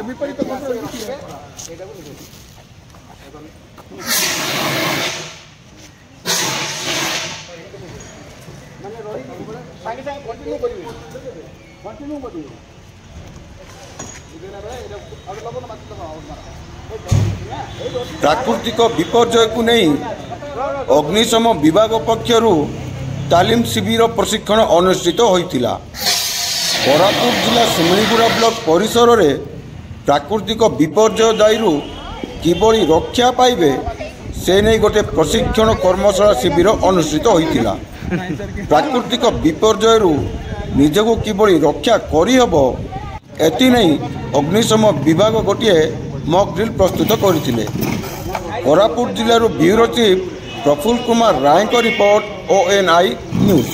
विपरीत सागे सागे कंटिन्यू करिवे कंटिन्यू करिवे प्राकृतिक विपर्यय को नहीं अग्निशम विभाग पक्षर तालीम शिविर प्रशिक्षण अनुष्ठित होता। कोरापुट जिला सिमलीगुड़ा ब्लॉक परिसर में प्राकृतिक विपर्यय दायरू किभली रक्षा पाइबे से नहीं गोटे प्रशिक्षण कर्मशाला शिविर अनुष्ठित होता। प्राकृतिक विपर्यय निजको किभली रक्षा करहब एति नहीं अग्निशम विभाग गोटे मॉक ड्रिल प्रस्तुत करथिले। कोरापुट जिलार ब्यूरो चीफ प्रफुल्ल कुमार राय को रिपोर्ट ONI न्यूज।